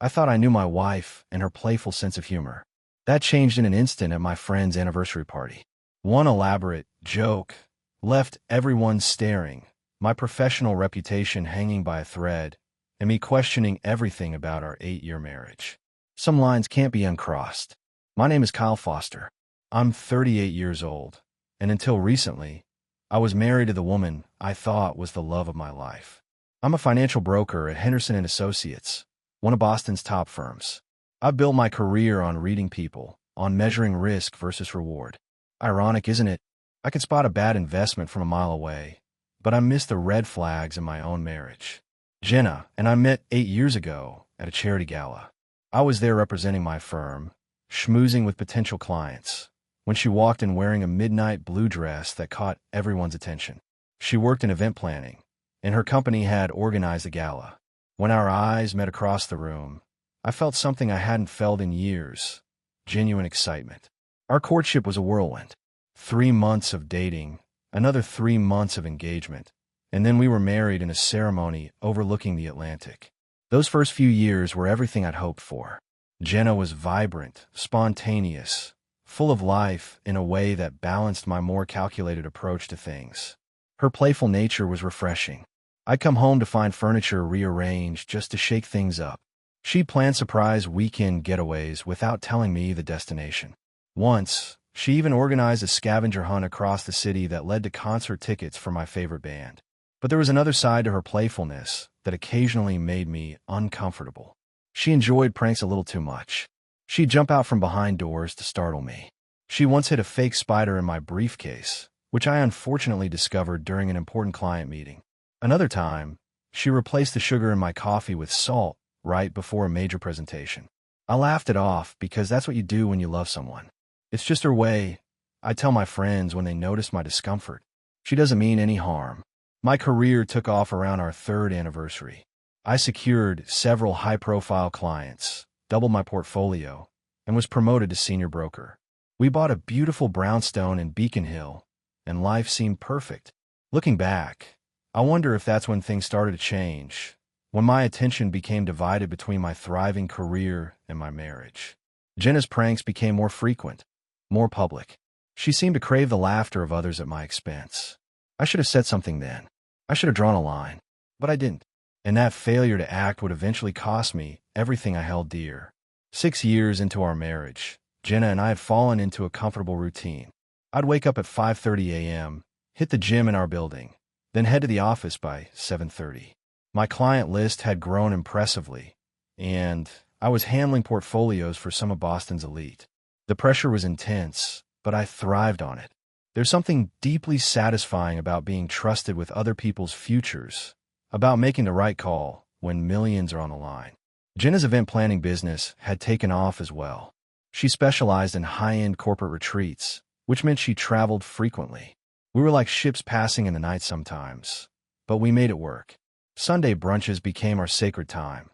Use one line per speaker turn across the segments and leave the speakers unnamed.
I thought I knew my wife and her playful sense of humor. That changed in an instant at my friend's anniversary party. One elaborate joke left everyone staring, my professional reputation hanging by a thread, and me questioning everything about our 8-year marriage. Some lines can't be uncrossed. My name is Kyle Foster. I'm 38 years old, and until recently, I was married to the woman I thought was the love of my life. I'm a financial broker at Henderson & Associates, one of Boston's top firms. I've built my career on reading people, on measuring risk versus reward. Ironic, isn't it? I can spot a bad investment from a mile away, but I miss the red flags in my own marriage. Jenna and I met 8 years ago at a charity gala. I was there representing my firm, schmoozing with potential clients, when she walked in wearing a midnight blue dress that caught everyone's attention. She worked in event planning, and her company had organized the gala. When our eyes met across the room, I felt something I hadn't felt in years: genuine excitement. Our courtship was a whirlwind. 3 months of dating, another 3 months of engagement, and then we were married in a ceremony overlooking the Atlantic. Those first few years were everything I'd hoped for. Jenna was vibrant, spontaneous, full of life in a way that balanced my more calculated approach to things. Her playful nature was refreshing. I'd come home to find furniture rearranged just to shake things up. She'd plan surprise weekend getaways without telling me the destination. Once, she even organized a scavenger hunt across the city that led to concert tickets for my favorite band. But there was another side to her playfulness that occasionally made me uncomfortable. She enjoyed pranks a little too much. She'd jump out from behind doors to startle me. She once hid a fake spider in my briefcase, which I unfortunately discovered during an important client meeting. Another time, she replaced the sugar in my coffee with salt right before a major presentation. I laughed it off because that's what you do when you love someone. It's just her way. I tell my friends when they notice my discomfort. She doesn't mean any harm. My career took off around our 3rd anniversary. I secured several high-profile clients, doubled my portfolio, and was promoted to senior broker. We bought a beautiful brownstone in Beacon Hill, and life seemed perfect. Looking back, I wonder if that's when things started to change, when my attention became divided between my thriving career and my marriage. Jenna's pranks became more frequent, more public. She seemed to crave the laughter of others at my expense. I should have said something then. I should have drawn a line, but I didn't. And that failure to act would eventually cost me everything I held dear. 6 years into our marriage, Jenna and I had fallen into a comfortable routine. I'd wake up at 5:30 a.m., hit the gym in our building, then head to the office by 7:30. My client list had grown impressively, and I was handling portfolios for some of Boston's elite. The pressure was intense, but I thrived on it. There's something deeply satisfying about being trusted with other people's futures, about making the right call when millions are on the line. Jenna's event planning business had taken off as well. She specialized in high-end corporate retreats, which meant she traveled frequently. We were like ships passing in the night sometimes, but we made it work. Sunday brunches became our sacred time,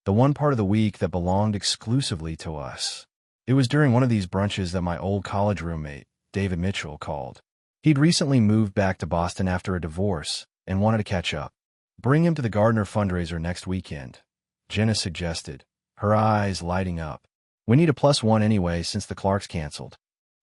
the one part of the week that belonged exclusively to us. It was during one of these brunches that my old college roommate, David Mitchell, called. He'd recently moved back to Boston after a divorce and wanted to catch up. Bring him to the Gardner fundraiser next weekend, Jenna suggested, her eyes lighting up. We need a +1 anyway since the Clarks canceled.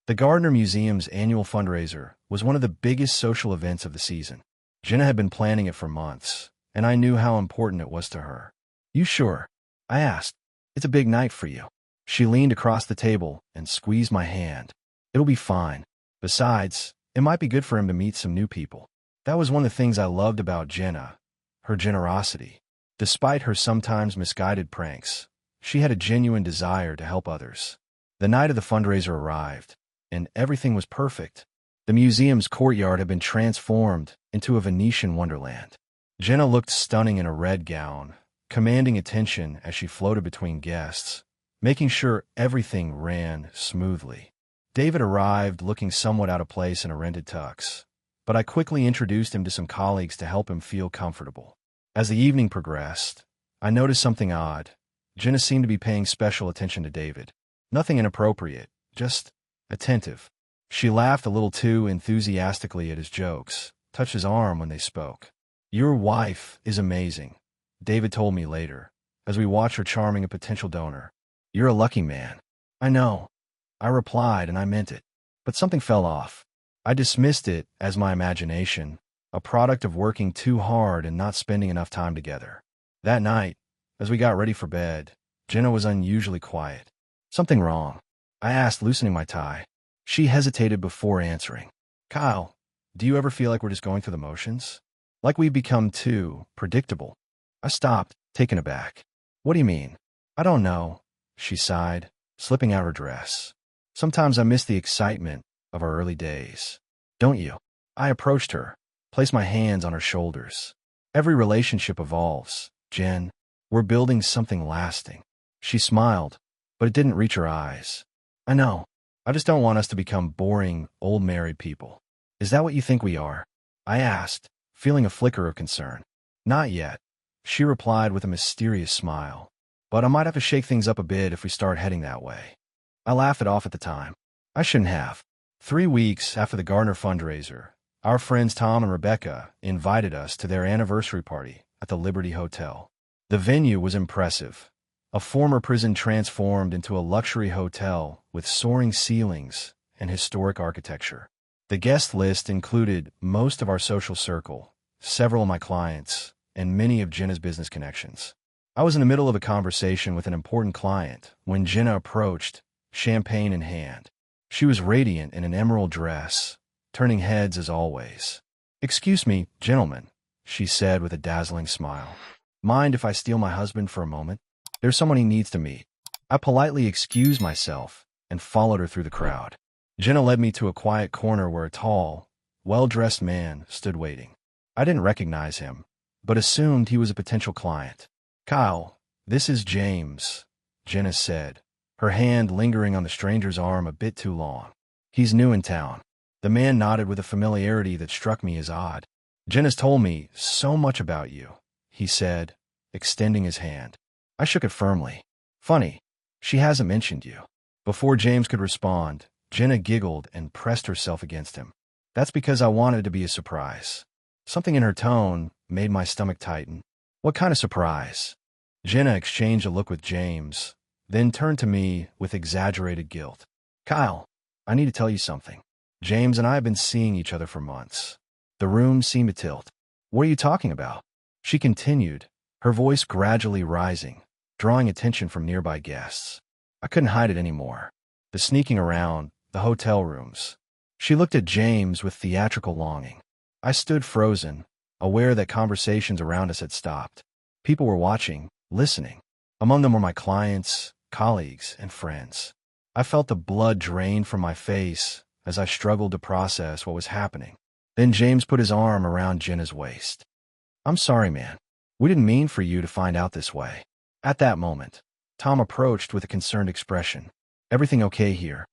The Gardner Museum's annual fundraiser was one of the biggest social events of the season. Jenna had been planning it for months, and I knew how important it was to her. You sure? I asked. It's a big night for you. She leaned across the table and squeezed my hand. It'll be fine. Besides, it might be good for him to meet some new people. That was one of the things I loved about Jenna, her generosity. Despite her sometimes misguided pranks, she had a genuine desire to help others. The night of the fundraiser arrived, and everything was perfect. The museum's courtyard had been transformed into a Venetian wonderland. Jenna looked stunning in a red gown, commanding attention as she floated between guests, making sure everything ran smoothly. David arrived looking somewhat out of place in a rented tux, but I quickly introduced him to some colleagues to help him feel comfortable. As the evening progressed, I noticed something odd. Jenna seemed to be paying special attention to David. Nothing inappropriate, just attentive. She laughed a little too enthusiastically at his jokes, touched his arm when they spoke. Your wife is amazing, David told me later, as we watched her charming a potential donor. "You're a lucky man." "I know," I replied, and I meant it. But something fell off. I dismissed it as my imagination, a product of working too hard and not spending enough time together. That night, as we got ready for bed, Jenna was unusually quiet. "Something wrong?" I asked, loosening my tie. She hesitated before answering. "Kyle, do you ever feel like we're just going through the motions? Like we've become too predictable?" I stopped, taken aback. "What do you mean?" "I don't know," she sighed, slipping out her dress. "Sometimes I miss the excitement of our early days." "Don't you?" I approached her, placed my hands on her shoulders. "Every relationship evolves, Jen. We're building something lasting." She smiled, but it didn't reach her eyes. "I know. I just don't want us to become boring, old married people." "Is that what you think we are?" I asked, feeling a flicker of concern. "Not yet," she replied with a mysterious smile. "But I might have to shake things up a bit if we start heading that way." I laughed it off at the time. I shouldn't have. 3 weeks after the Gardner fundraiser, our friends Tom and Rebecca invited us to their anniversary party at the Liberty Hotel. The venue was impressive. A former prison transformed into a luxury hotel with soaring ceilings and historic architecture. The guest list included most of our social circle, several of my clients, and many of Jenna's business connections. I was in the middle of a conversation with an important client when Jenna approached, champagne in hand. She was radiant in an emerald dress, turning heads as always. "Excuse me, gentlemen," she said with a dazzling smile. "Mind if I steal my husband for a moment? There's someone he needs to meet." I politely excused myself and followed her through the crowd. Jenna led me to a quiet corner where a tall, well-dressed man stood waiting. I didn't recognize him, but assumed he was a potential client. "Kyle, this is James," Jenna said, her hand lingering on the stranger's arm a bit too long. "He's new in town." The man nodded with a familiarity that struck me as odd. "Jenna's told me so much about you," he said, extending his hand. I shook it firmly. "Funny, she hasn't mentioned you." Before James could respond, Jenna giggled and pressed herself against him. "That's because I wanted it to be a surprise." Something in her tone made my stomach tighten. "What kind of surprise?" Jenna exchanged a look with James, then turned to me with exaggerated guilt. "Kyle, I need to tell you something. James and I have been seeing each other for months." The room seemed to tilt. "What are you talking about?" she continued, her voice gradually rising, drawing attention from nearby guests. I couldn't hide it anymore. The sneaking around, the hotel rooms. She looked at James with theatrical longing. I stood frozen, aware that conversations around us had stopped. People were watching, listening. Among them were my clients, colleagues, and friends. I felt the blood drain from my face as I struggled to process what was happening. Then James put his arm around Jenna's waist. "I'm sorry, man. We didn't mean for you to find out this way." At that moment, Tom approached with a concerned expression. "Everything okay here?"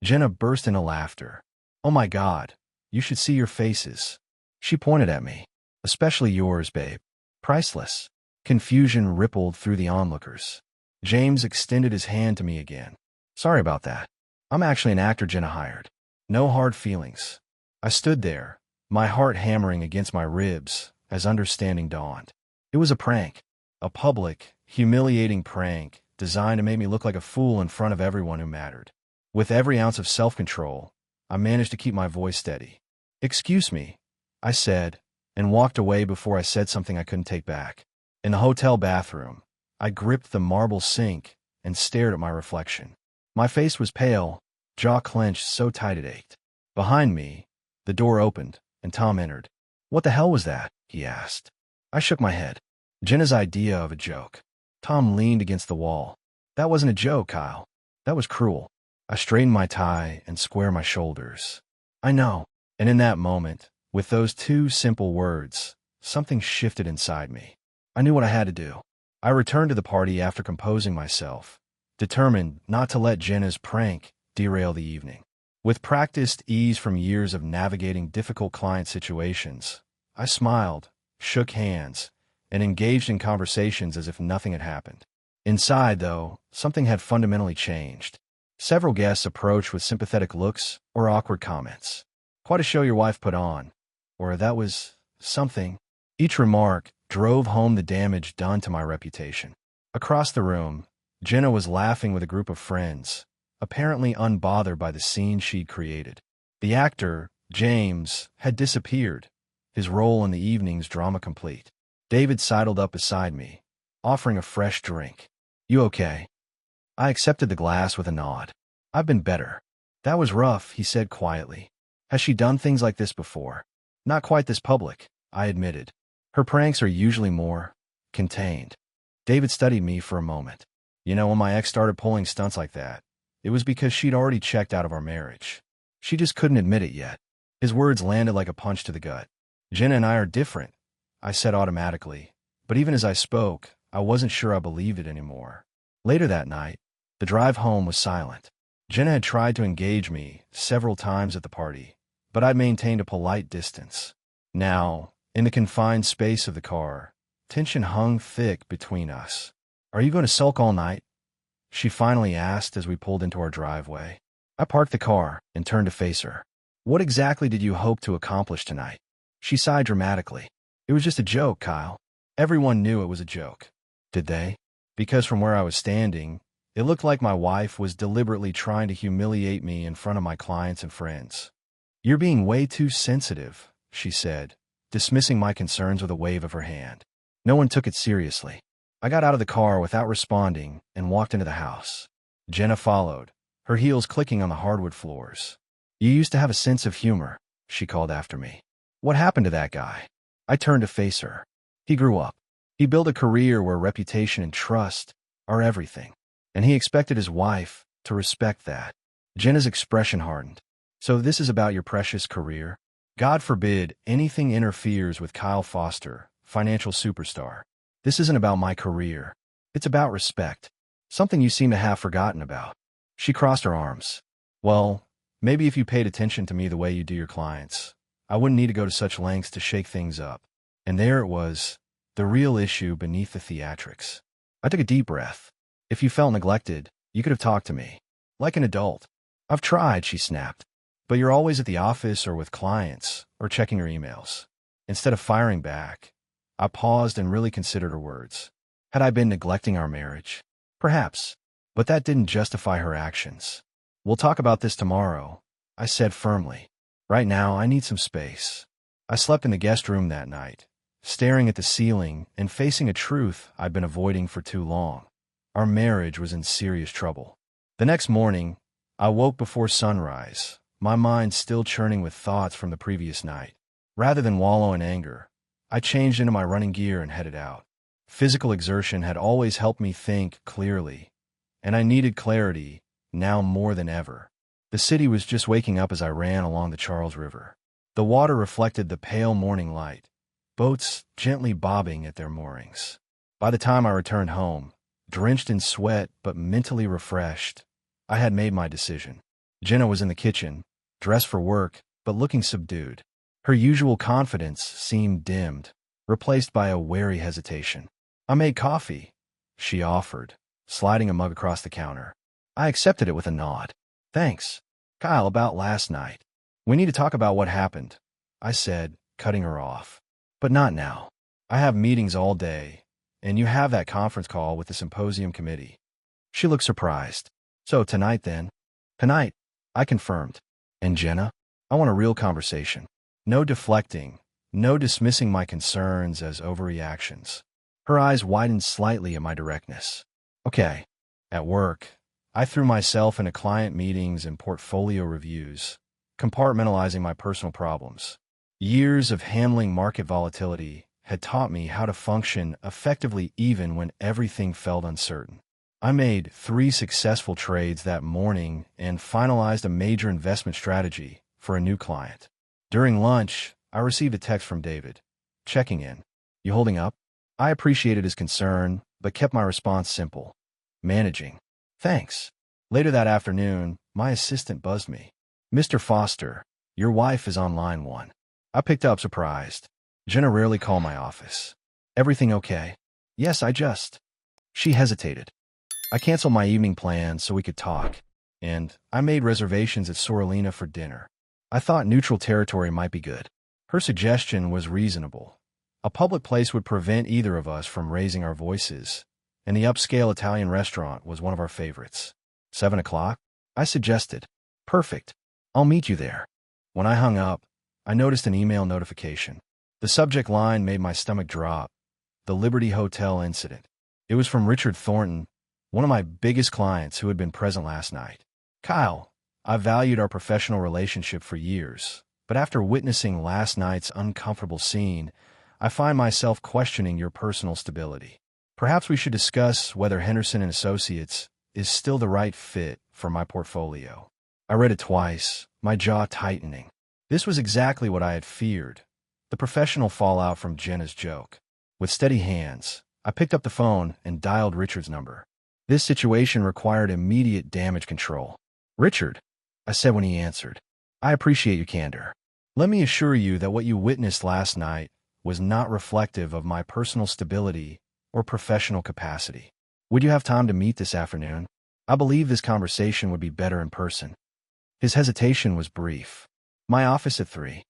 Jenna burst into laughter. "Oh my God, you should see your faces." She pointed at me. "Especially yours, babe. Priceless." Confusion rippled through the onlookers. James extended his hand to me again. "Sorry about that. I'm actually an actor Jenna hired. No hard feelings." I stood there, my heart hammering against my ribs as understanding dawned. It was a prank. A public, humiliating prank designed to make me look like a fool in front of everyone who mattered. With every ounce of self-control, I managed to keep my voice steady. "Excuse me," I said, and walked away before I said something I couldn't take back. In the hotel bathroom, I gripped the marble sink and stared at my reflection. My face was pale, jaw clenched so tight it ached. Behind me, the door opened, and Tom entered. "What the hell was that?" he asked. I shook my head. Jenna's idea of a joke. Tom leaned against the wall. "That wasn't a joke, Kyle. That was cruel." I straightened my tie and squared my shoulders. "I know." And in that moment, with those two simple words, something shifted inside me. I knew what I had to do. I returned to the party after composing myself, determined not to let Jenna's prank derail the evening. With practiced ease from years of navigating difficult client situations, I smiled, shook hands, and engaged in conversations as if nothing had happened. Inside, though, something had fundamentally changed. Several guests approached with sympathetic looks or awkward comments. "Quite a show your wife put on," or "that was something." Each remark drove home the damage done to my reputation. Across the room, Jenna was laughing with a group of friends, apparently unbothered by the scene she'd created. The actor, James, had disappeared, his role in the evening's drama complete. David sidled up beside me, offering a fresh drink. "You okay?" I accepted the glass with a nod. "I've been better." "That was rough," he said quietly. "Has she done things like this before?" "Not quite this public," I admitted. "Her pranks are usually more contained." David studied me for a moment. "You know, when my ex started pulling stunts like that, it was because she'd already checked out of our marriage. She just couldn't admit it yet." His words landed like a punch to the gut. "Jenna and I are different," I said automatically, but even as I spoke, I wasn't sure I believed it anymore. Later that night, the drive home was silent. Jenna had tried to engage me several times at the party, but I'd maintained a polite distance. Now, in the confined space of the car, tension hung thick between us. "Are you going to sulk all night?" she finally asked as we pulled into our driveway. I parked the car and turned to face her. "What exactly did you hope to accomplish tonight?" She sighed dramatically. "It was just a joke, Kyle." Everyone knew it was a joke. Did they? Because from where I was standing, it looked like my wife was deliberately trying to humiliate me in front of my clients and friends. "You're being way too sensitive," she said, dismissing my concerns with a wave of her hand. No one took it seriously. I got out of the car without responding and walked into the house. Jenna followed, her heels clicking on the hardwood floors. "You used to have a sense of humor," she called after me. "What happened to that guy?" I turned to face her. "He grew up. He built a career where reputation and trust are everything, and he expected his wife to respect that." Jenna's expression hardened. "So this is about your precious career?" "God forbid anything interferes with Kyle Foster, financial superstar. This isn't about my career. It's about respect. Something you seem to have forgotten about." She crossed her arms. "Well, maybe if you paid attention to me the way you do your clients, I wouldn't need to go to such lengths to shake things up." And there it was, the real issue beneath the theatrics. I took a deep breath. "If you felt neglected, you could have talked to me. Like an adult." "I've tried," she snapped. "But you're always at the office or with clients, or checking your emails." Instead of firing back, I paused and really considered her words. Had I been neglecting our marriage? Perhaps. But that didn't justify her actions. "We'll talk about this tomorrow," I said firmly. "Right now, I need some space." I slept in the guest room that night, staring at the ceiling and facing a truth I'd been avoiding for too long. Our marriage was in serious trouble. The next morning, I woke before sunrise, my mind still churning with thoughts from the previous night. Rather than wallow in anger, I changed into my running gear and headed out. Physical exertion had always helped me think clearly, and I needed clarity now more than ever. The city was just waking up as I ran along the Charles River. The water reflected the pale morning light, boats gently bobbing at their moorings. By the time I returned home, drenched in sweat but mentally refreshed, I had made my decision. Jenna was in the kitchen, dressed for work, but looking subdued. Her usual confidence seemed dimmed, replaced by a wary hesitation. "I made coffee," she offered, sliding a mug across the counter. I accepted it with a nod. "Thanks. Kyle, about last night. We need to talk about what happened," I said, cutting her off. "But not now. I have meetings all day, and you have that conference call with the symposium committee." She looked surprised. "So tonight then?" "Tonight," I confirmed. "And Jenna? I want a real conversation. No deflecting, no dismissing my concerns as overreactions." Her eyes widened slightly at my directness. "Okay." At work, I threw myself into client meetings and portfolio reviews, compartmentalizing my personal problems. Years of handling market volatility had taught me how to function effectively even when everything felt uncertain. I made 3 successful trades that morning and finalized a major investment strategy for a new client. During lunch, I received a text from David, checking in. "You holding up?" I appreciated his concern, but kept my response simple. "Managing. Thanks." Later that afternoon, my assistant buzzed me. "Mr. Foster, your wife is on line 1. I picked up surprised. Jenna rarely called my office. "Everything okay?" "Yes, I just..." She hesitated. "I canceled my evening plans so we could talk, and I made reservations at Sorolina for dinner. I thought neutral territory might be good." Her suggestion was reasonable. A public place would prevent either of us from raising our voices, and the upscale Italian restaurant was one of our favorites. 7 o'clock? I suggested. Perfect. I'll meet you there. When I hung up, I noticed an email notification. The subject line made my stomach drop. The Liberty Hotel incident. It was from Richard Thornton, one of my biggest clients who had been present last night. Kyle, I've valued our professional relationship for years, but after witnessing last night's uncomfortable scene, I find myself questioning your personal stability. Perhaps we should discuss whether Henderson and Associates is still the right fit for my portfolio. I read it twice, my jaw tightening. This was exactly what I had feared, the professional fallout from Jenna's joke. With steady hands, I picked up the phone and dialed Richard's number. This situation required immediate damage control. Richard, I said when he answered, I appreciate your candor. Let me assure you that what you witnessed last night was not reflective of my personal stability or professional capacity. Would you have time to meet this afternoon? I believe this conversation would be better in person. His hesitation was brief. My office at 3.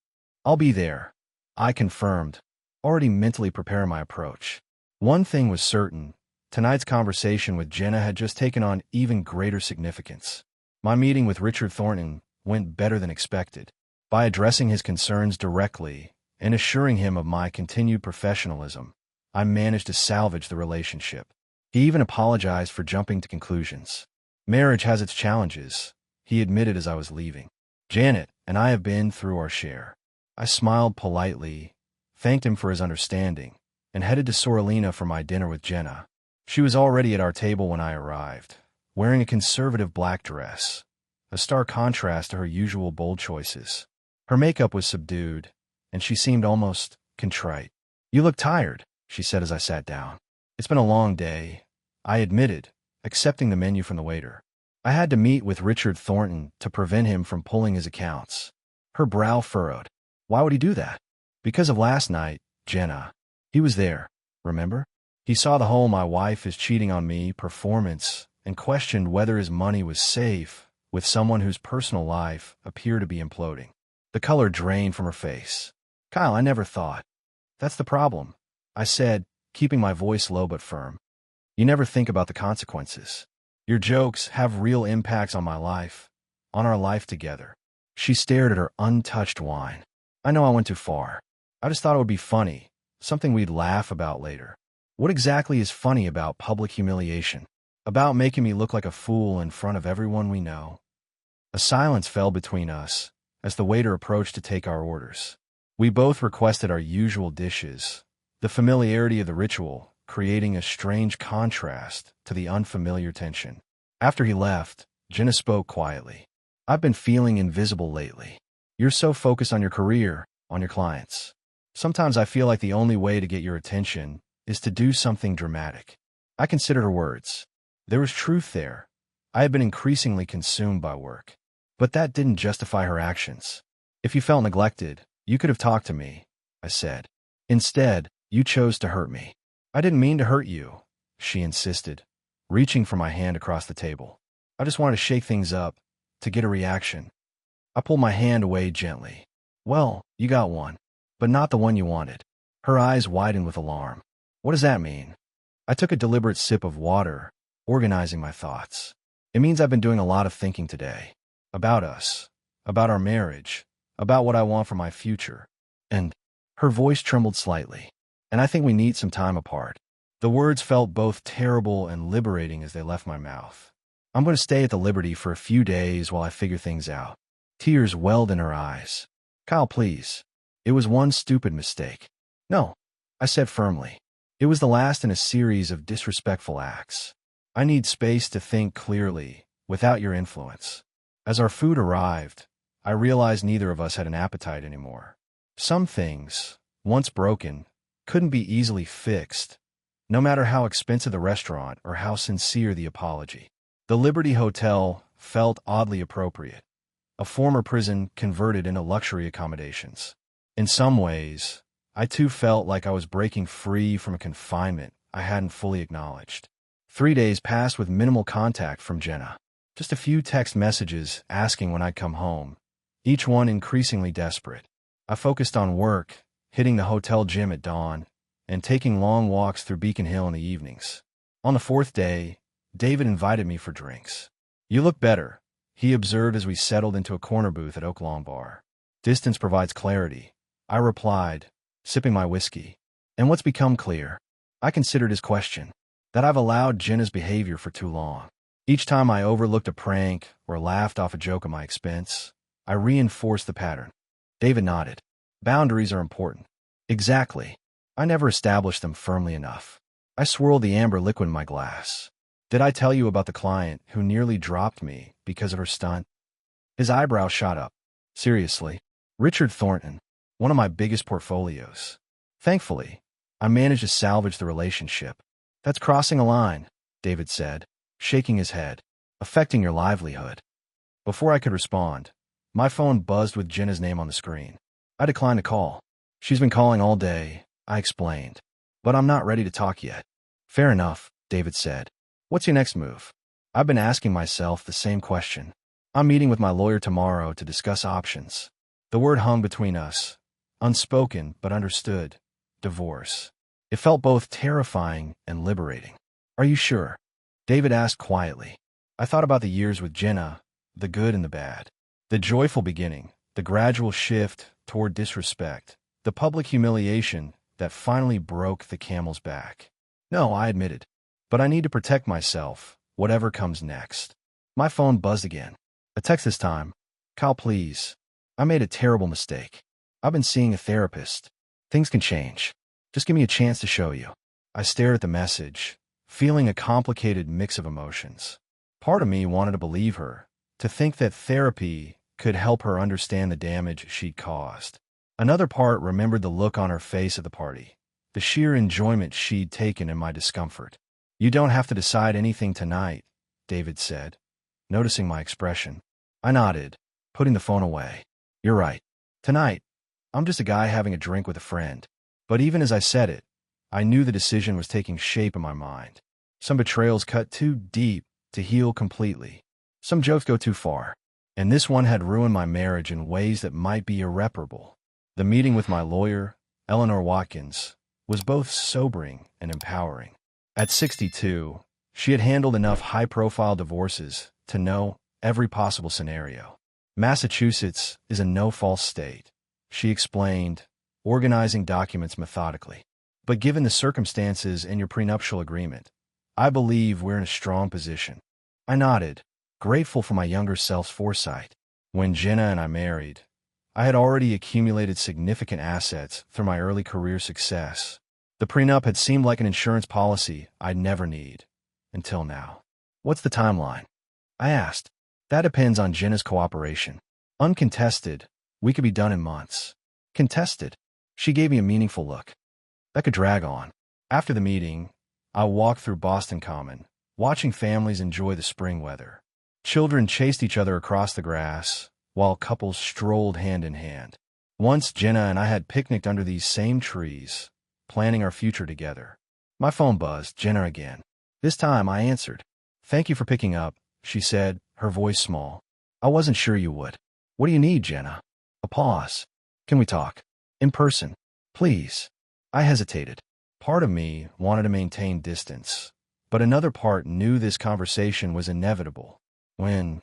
I'll be there, I confirmed, already mentally preparing my approach. One thing was certain. Tonight's conversation with Jenna had just taken on even greater significance. My meeting with Richard Thornton went better than expected. By addressing his concerns directly and assuring him of my continued professionalism, I managed to salvage the relationship. He even apologized for jumping to conclusions. Marriage has its challenges, he admitted as I was leaving. Janet and I have been through our share. I smiled politely, thanked him for his understanding, and headed to Sorellina for my dinner with Jenna. She was already at our table when I arrived, wearing a conservative black dress, a stark contrast to her usual bold choices. Her makeup was subdued, and she seemed almost contrite. You look tired, she said as I sat down. It's been a long day, I admitted, accepting the menu from the waiter. I had to meet with Richard Thornton to prevent him from pulling his accounts. Her brow furrowed. Why would he do that? Because of last night, Jenna. He was there, remember? He saw the whole "my wife is cheating on me" performance and questioned whether his money was safe with someone whose personal life appeared to be imploding. The color drained from her face. Kyle, I never thought. That's the problem, I said, keeping my voice low but firm. You never think about the consequences. Your jokes have real impacts on my life, on our life together. She stared at her untouched wine. I know I went too far. I just thought it would be funny, something we'd laugh about later. What exactly is funny about public humiliation? About making me look like a fool in front of everyone we know? A silence fell between us as the waiter approached to take our orders. We both requested our usual dishes, the familiarity of the ritual creating a strange contrast to the unfamiliar tension. After he left, Jenna spoke quietly. I've been feeling invisible lately. You're so focused on your career, on your clients. Sometimes I feel like the only way to get your attention is to do something dramatic. I considered her words. There was truth there. I had been increasingly consumed by work. But that didn't justify her actions. If you felt neglected, you could have talked to me, I said. Instead, you chose to hurt me. I didn't mean to hurt you, she insisted, reaching for my hand across the table. I just wanted to shake things up, to get a reaction. I pulled my hand away gently. Well, you got one, but not the one you wanted. Her eyes widened with alarm. What does that mean? I took a deliberate sip of water, organizing my thoughts. It means I've been doing a lot of thinking today. About us, about our marriage, about what I want for my future. And her voice trembled slightly. And I think we need some time apart. The words felt both terrible and liberating as they left my mouth. I'm going to stay at the Liberty for a few days while I figure things out. Tears welled in her eyes. Kyle, please. It was one stupid mistake. No, I said firmly. It was the last in a series of disrespectful acts. I need space to think clearly, without your influence. As our food arrived, I realized neither of us had an appetite anymore. Some things, once broken, couldn't be easily fixed, no matter how expensive the restaurant or how sincere the apology. The Liberty Hotel felt oddly appropriate, a former prison converted into luxury accommodations. In some ways, I too felt like I was breaking free from a confinement I hadn't fully acknowledged. 3 days passed with minimal contact from Jenna. Just a few text messages asking when I'd come home, each one increasingly desperate. I focused on work, hitting the hotel gym at dawn, and taking long walks through Beacon Hill in the evenings. On the fourth day, David invited me for drinks. "You look better," he observed as we settled into a corner booth at Oaklawn Bar. "Distance provides clarity," I replied, sipping my whiskey. "And what's become clear?" I considered his question. That I've allowed Jenna's behavior for too long. Each time I overlooked a prank or laughed off a joke at my expense, I reinforced the pattern. David nodded. "Boundaries are important." "Exactly. I never established them firmly enough." I swirled the amber liquid in my glass. "Did I tell you about the client who nearly dropped me because of her stunt?" His eyebrows shot up. "Seriously?" "Richard Thornton, one of my biggest portfolios. Thankfully, I managed to salvage the relationship." "That's crossing a line," David said, shaking his head. "Affecting your livelihood." Before I could respond, my phone buzzed with Jenna's name on the screen. I declined the call. "She's been calling all day," I explained. "But I'm not ready to talk yet." "Fair enough," David said. "What's your next move?" I've been asking myself the same question. "I'm meeting with my lawyer tomorrow to discuss options." The word hung between us, unspoken but understood: divorce. It felt both terrifying and liberating. "Are you sure?" David asked quietly. I thought about the years with Jenna, the good and the bad. The joyful beginning, the gradual shift toward disrespect, the public humiliation that finally broke the camel's back. "No," I admitted. "But I need to protect myself, whatever comes next." My phone buzzed again. A text this time. "Kyle, please. I made a terrible mistake. I've been seeing a therapist. Things can change. Just give me a chance to show you." I stared at the message, feeling a complicated mix of emotions. Part of me wanted to believe her, to think that therapy could help her understand the damage she'd caused. Another part remembered the look on her face at the party, the sheer enjoyment she'd taken in my discomfort. "You don't have to decide anything tonight," David said, noticing my expression. I nodded, putting the phone away. "You're right. Tonight, I'm just a guy having a drink with a friend." But even as I said it, I knew the decision was taking shape in my mind. Some betrayals cut too deep to heal completely. Some jokes go too far. And this one had ruined my marriage in ways that might be irreparable. The meeting with my lawyer, Eleanor Watkins, was both sobering and empowering. At 62, she had handled enough high-profile divorces to know every possible scenario. "Massachusetts is a no-fault state," she explained, organizing documents methodically. "But given the circumstances in your prenuptial agreement, I believe we're in a strong position." I nodded, grateful for my younger self's foresight. When Jenna and I married, I had already accumulated significant assets through my early career success. The prenup had seemed like an insurance policy I'd never need, until now. "What's the timeline?" I asked. "That depends on Jenna's cooperation. Uncontested, we could be done in months. Contested?" She gave me a meaningful look. "That could drag on." After the meeting, I walked through Boston Common, watching families enjoy the spring weather. Children chased each other across the grass, while couples strolled hand in hand. Once Jenna and I had picnicked under these same trees, planning our future together. My phone buzzed, Jenna again. This time I answered. "Thank you for picking up," she said, her voice small. "I wasn't sure you would." "What do you need, Jenna?" A pause. "Can we talk? In person? Please." I hesitated. Part of me wanted to maintain distance, but another part knew this conversation was inevitable. "When?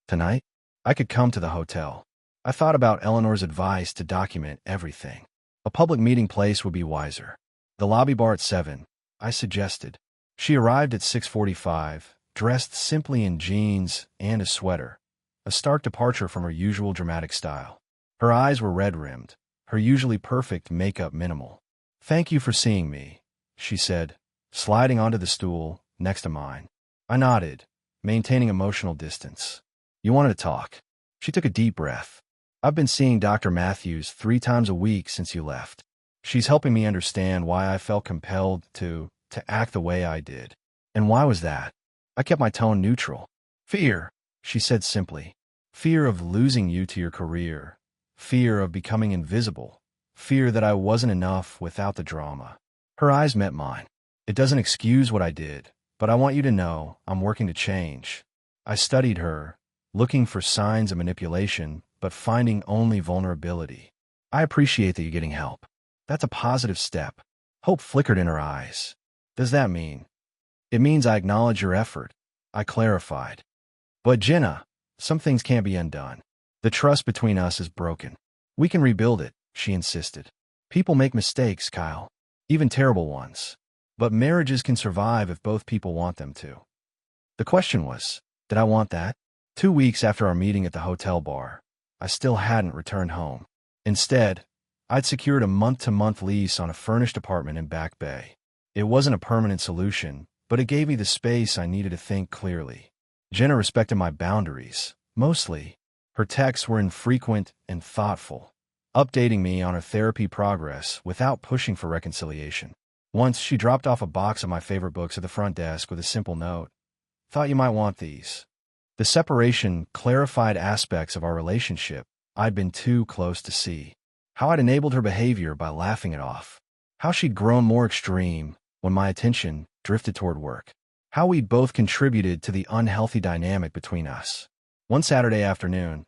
Tonight?" I could come to the hotel. I thought about Eleanor's advice to document everything. A public meeting place would be wiser. "The lobby bar at 7, I suggested. She arrived at 6:45, dressed simply in jeans and a sweater, a stark departure from her usual dramatic style. Her eyes were red-rimmed, her usually perfect makeup minimal. "Thank you for seeing me," she said, sliding onto the stool next to mine. I nodded, maintaining emotional distance. "You wanted to talk." She took a deep breath. "I've been seeing Dr. Matthews 3 times a week since you left. She's helping me understand why I felt compelled to act the way I did." "And why was that?" I kept my tone neutral. "Fear," she said simply. "Fear of losing you to your career. Fear of becoming invisible. Fear that I wasn't enough without the drama." Her eyes met mine. "It doesn't excuse what I did, but I want you to know I'm working to change." I studied her, looking for signs of manipulation, but finding only vulnerability. "I appreciate that you're getting help. That's a positive step." Hope flickered in her eyes. "Does that mean It means I acknowledge your effort, I clarified. But Jenna, some things can't be undone. The trust between us is broken. We can rebuild it, she insisted. People make mistakes, Kyle. Even terrible ones. But marriages can survive if both people want them to. The question was, did I want that? 2 weeks after our meeting at the hotel bar, I still hadn't returned home. Instead, I'd secured a month-to-month lease on a furnished apartment in Back Bay. It wasn't a permanent solution, but it gave me the space I needed to think clearly. Jenna respected my boundaries, mostly. Her texts were infrequent and thoughtful, updating me on her therapy progress without pushing for reconciliation. Once, she dropped off a box of my favorite books at the front desk with a simple note. Thought you might want these. The separation clarified aspects of our relationship I'd been too close to see. How I'd enabled her behavior by laughing it off. How she'd grown more extreme when my attention drifted toward work. How we'd both contributed to the unhealthy dynamic between us. One Saturday afternoon,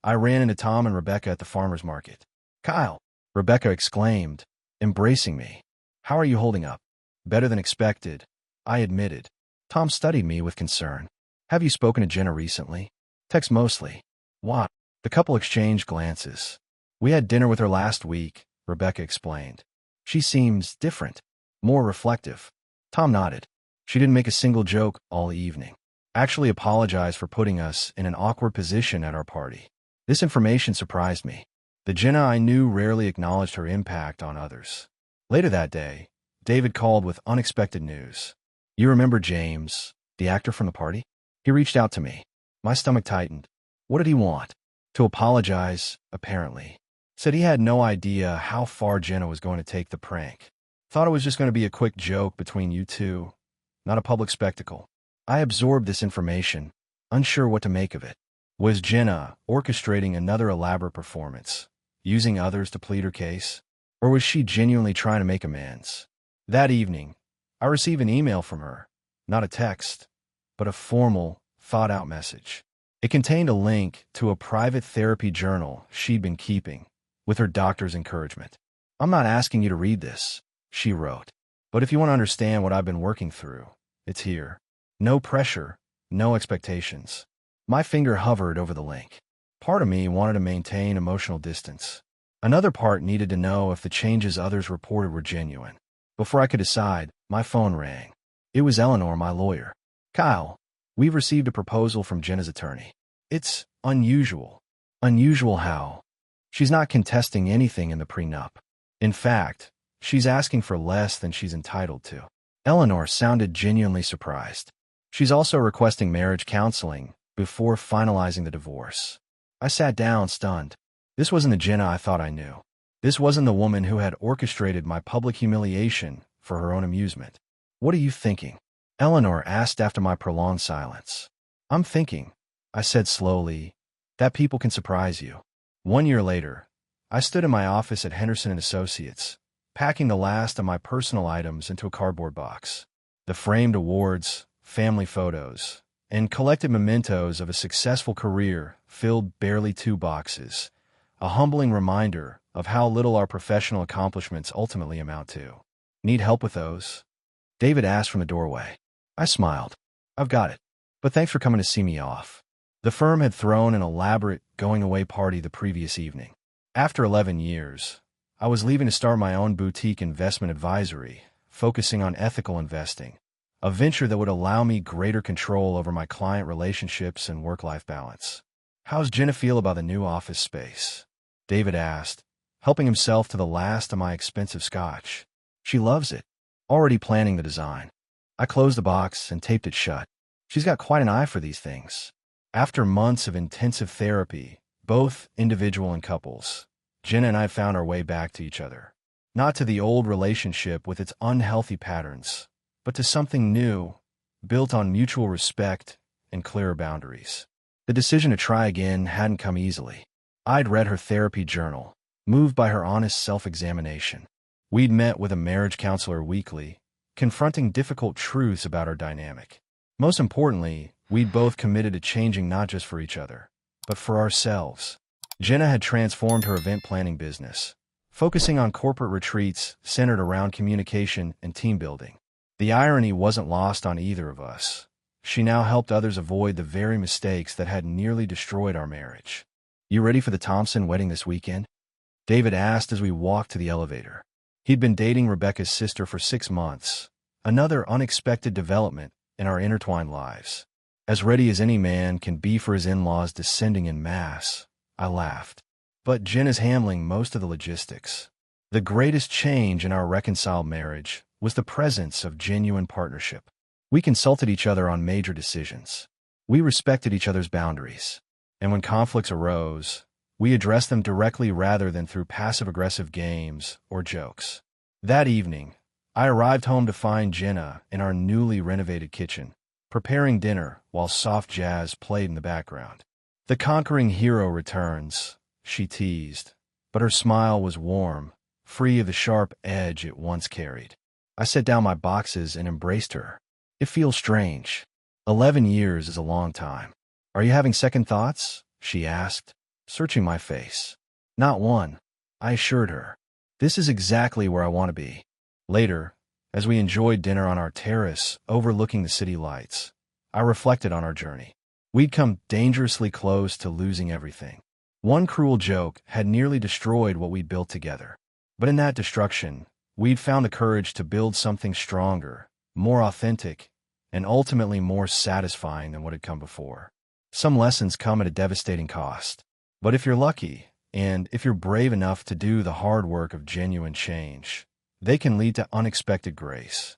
I ran into Tom and Rebecca at the farmer's market. Kyle, Rebecca exclaimed, embracing me. How are you holding up? Better than expected, I admitted. Tom studied me with concern. Have you spoken to Jenna recently? Text mostly. What? The couple exchanged glances. We had dinner with her last week, Rebecca explained. She seems different, more reflective. Tom nodded. She didn't make a single joke all evening. Actually apologized for putting us in an awkward position at our party. This information surprised me. The Jenna I knew rarely acknowledged her impact on others. Later that day, David called with unexpected news. You remember James, the actor from the party? He reached out to me. My stomach tightened. What did he want? To apologize, apparently. Said he had no idea how far Jenna was going to take the prank. Thought it was just going to be a quick joke between you two, not a public spectacle. I absorbed this information, unsure what to make of it. Was Jenna orchestrating another elaborate performance, using others to plead her case? Or was she genuinely trying to make amends? That evening, I received an email from her, not a text, but a formal, thought-out message. It contained a link to a private therapy journal she'd been keeping, with her doctor's encouragement. I'm not asking you to read this, she wrote. But if you want to understand what I've been working through, it's here. No pressure, no expectations. My finger hovered over the link. Part of me wanted to maintain emotional distance. Another part needed to know if the changes others reported were genuine. Before I could decide, my phone rang. It was Eleanor, my lawyer. Kyle, we've received a proposal from Jenna's attorney. It's unusual. Unusual how? She's not contesting anything in the prenup. In fact, she's asking for less than she's entitled to. Eleanor sounded genuinely surprised. She's also requesting marriage counseling before finalizing the divorce. I sat down, stunned. This wasn't the Jenna I thought I knew. This wasn't the woman who had orchestrated my public humiliation for her own amusement. What are you thinking? Eleanor asked after my prolonged silence. I'm thinking, I said slowly, that people can surprise you. 1 year later, I stood in my office at Henderson & Associates, packing the last of my personal items into a cardboard box. The framed awards, family photos, and collected mementos of a successful career filled barely 2 boxes, a humbling reminder of how little our professional accomplishments ultimately amount to. Need help with those? David asked from the doorway. I smiled. I've got it. But thanks for coming to see me off. The firm had thrown an elaborate going-away party the previous evening. After 11 years, I was leaving to start my own boutique investment advisory, focusing on ethical investing, a venture that would allow me greater control over my client relationships and work-life balance. How's Jenna feel about the new office space? David asked, helping himself to the last of my expensive scotch. She loves it. Already planning the design. I closed the box and taped it shut. She's got quite an eye for these things. After months of intensive therapy, both individual and couples, Jenna and I found our way back to each other. Not to the old relationship with its unhealthy patterns, but to something new, built on mutual respect and clearer boundaries. The decision to try again hadn't come easily. I'd read her therapy journal, moved by her honest self-examination. We'd met with a marriage counselor weekly, confronting difficult truths about our dynamic. Most importantly, we'd both committed to changing not just for each other, but for ourselves. Jenna had transformed her event planning business, focusing on corporate retreats centered around communication and team building. The irony wasn't lost on either of us. She now helped others avoid the very mistakes that had nearly destroyed our marriage. "You ready for the Thompson wedding this weekend?" David asked as we walked to the elevator. He'd been dating Rebecca's sister for 6 months, another unexpected development in our intertwined lives. "As ready as any man can be for his in-laws descending in mass," I laughed. "But Jen is handling most of the logistics." The greatest change in our reconciled marriage was the presence of genuine partnership. We consulted each other on major decisions. We respected each other's boundaries. And when conflicts arose, we addressed them directly rather than through passive-aggressive games or jokes. That evening, I arrived home to find Jenna in our newly renovated kitchen, preparing dinner while soft jazz played in the background. "The conquering hero returns," she teased, but her smile was warm, free of the sharp edge it once carried. I set down my boxes and embraced her. "It feels strange. 11 years is a long time. Are you having second thoughts?" she asked, searching my face. "Not one," I assured her. "This is exactly where I want to be." Later, as we enjoyed dinner on our terrace overlooking the city lights, I reflected on our journey. We'd come dangerously close to losing everything. One cruel joke had nearly destroyed what we'd built together. But in that destruction, we'd found the courage to build something stronger, more authentic, and ultimately more satisfying than what had come before. Some lessons come at a devastating cost. But if you're lucky, and if you're brave enough to do the hard work of genuine change, they can lead to unexpected grace.